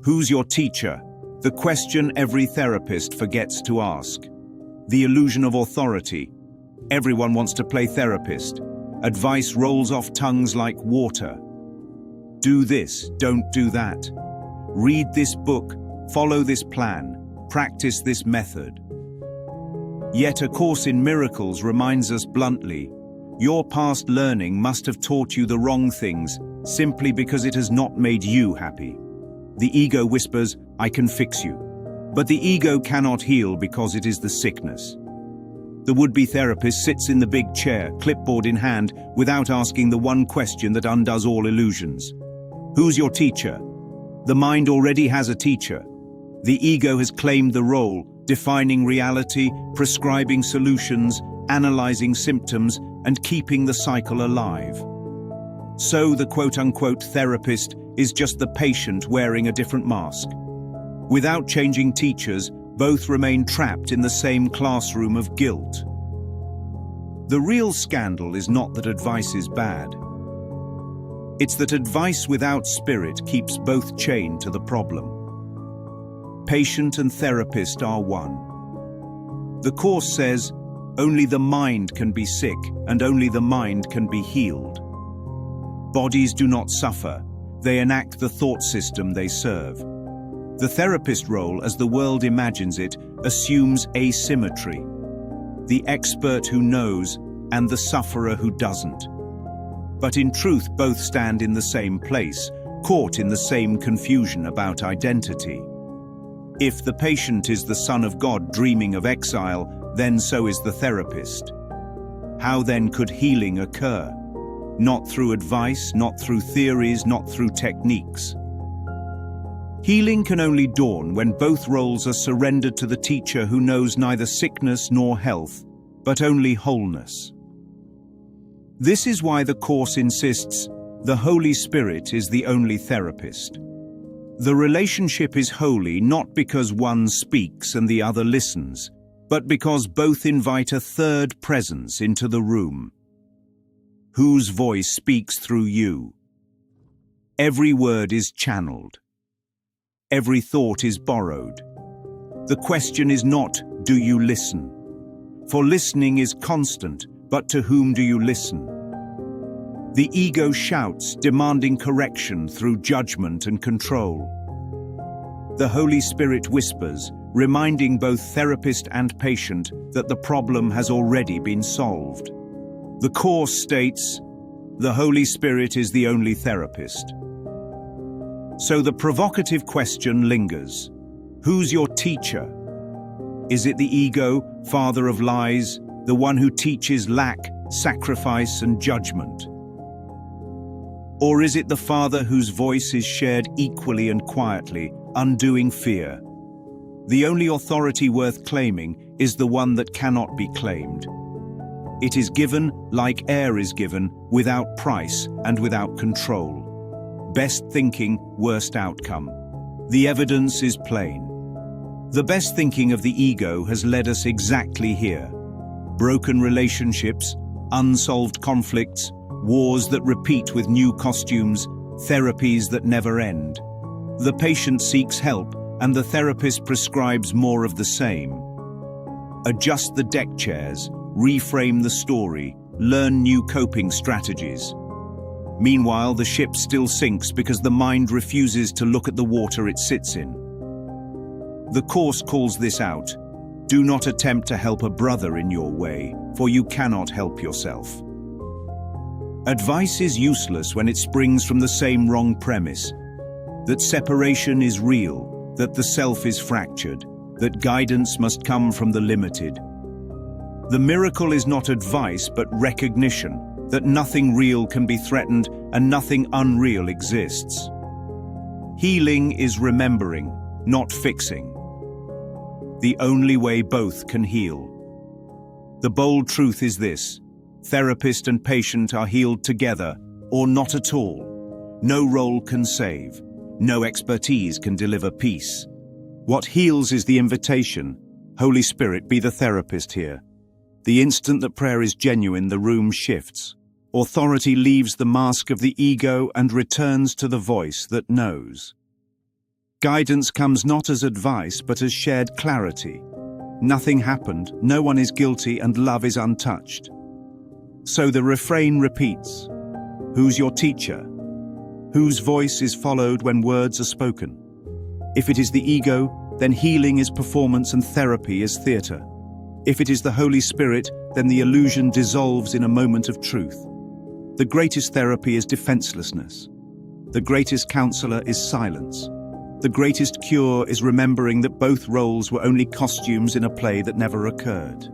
Who's your teacher? The question every therapist forgets to ask. The illusion of authority. Everyone wants to play therapist. Advice rolls off tongues like water. Do this, don't do that. Read this book, follow this plan, practice this method. Yet A Course in Miracles reminds us bluntly, your past learning must have taught you the wrong things simply because it has not made you happy. The ego whispers, I can fix you. But the ego cannot heal because it is the sickness. The would-be therapist sits in the big chair, clipboard in hand, without asking the one question that undoes all illusions. Who's your teacher? The mind already has a teacher. The ego has claimed the role, defining reality, prescribing solutions, analyzing symptoms, and keeping the cycle alive. So the quote-unquote therapist is just the patient wearing a different mask. Without changing teachers, both remain trapped in the same classroom of guilt. The real scandal is not that advice is bad. It's that advice without spirit keeps both chained to the problem. Patient and therapist are one. The Course says, only the mind can be sick and only the mind can be healed. Bodies do not suffer, they enact the thought system they serve. The therapist role, as the world imagines it, assumes asymmetry. The expert who knows and the sufferer who doesn't. But in truth, both stand in the same place, caught in the same confusion about identity. If the patient is the Son of God dreaming of exile, then so is the therapist. How then could healing occur? Not through advice, not through theories, not through techniques. Healing can only dawn when both roles are surrendered to the teacher who knows neither sickness nor health, but only wholeness. This is why the Course insists the Holy Spirit is the only therapist. The relationship is holy not because one speaks and the other listens, but because both invite a third presence into the room. Whose voice speaks through you? Every word is channeled. Every thought is borrowed. The question is not, do you listen? For listening is constant, but to whom do you listen? The ego shouts, demanding correction through judgment and control. The Holy Spirit whispers, reminding both therapist and patient that the problem has already been solved. The Course states, the Holy Spirit is the only therapist. So the provocative question lingers. Who's your teacher? Is it the ego, father of lies, the one who teaches lack, sacrifice, and judgment? Or is it the Father whose voice is shared equally and quietly, undoing fear? The only authority worth claiming is the one that cannot be claimed. It is given, like air is given, without price and without control. Best thinking, worst outcome. The evidence is plain. The best thinking of the ego has led us exactly here. Broken relationships, unsolved conflicts, wars that repeat with new costumes, therapies that never end. The patient seeks help, and the therapist prescribes more of the same. Adjust the deck chairs, reframe the story, learn new coping strategies. Meanwhile, the ship still sinks because the mind refuses to look at the water it sits in. The Course calls this out. Do not attempt to help a brother in your way, for you cannot help yourself. Advice is useless when it springs from the same wrong premise, that separation is real, that the self is fractured, that guidance must come from the limited. The miracle is not advice but recognition, that nothing real can be threatened and nothing unreal exists. Healing is remembering, not fixing. The only way both can heal. The bold truth is this: therapist and patient are healed together, or not at all. No role can save. No expertise can deliver peace. What heals is the invitation. Holy Spirit, be the therapist here. The instant that prayer is genuine, the room shifts. Authority leaves the mask of the ego and returns to the voice that knows. Guidance comes not as advice, but as shared clarity. Nothing happened, no one is guilty, and love is untouched. So the refrain repeats. Who's your teacher? Whose voice is followed when words are spoken? If it is the ego, then healing is performance and therapy is theater. If it is the Holy Spirit, then the illusion dissolves in a moment of truth. The greatest therapy is defenselessness. The greatest counselor is silence. The greatest cure is remembering that both roles were only costumes in a play that never occurred.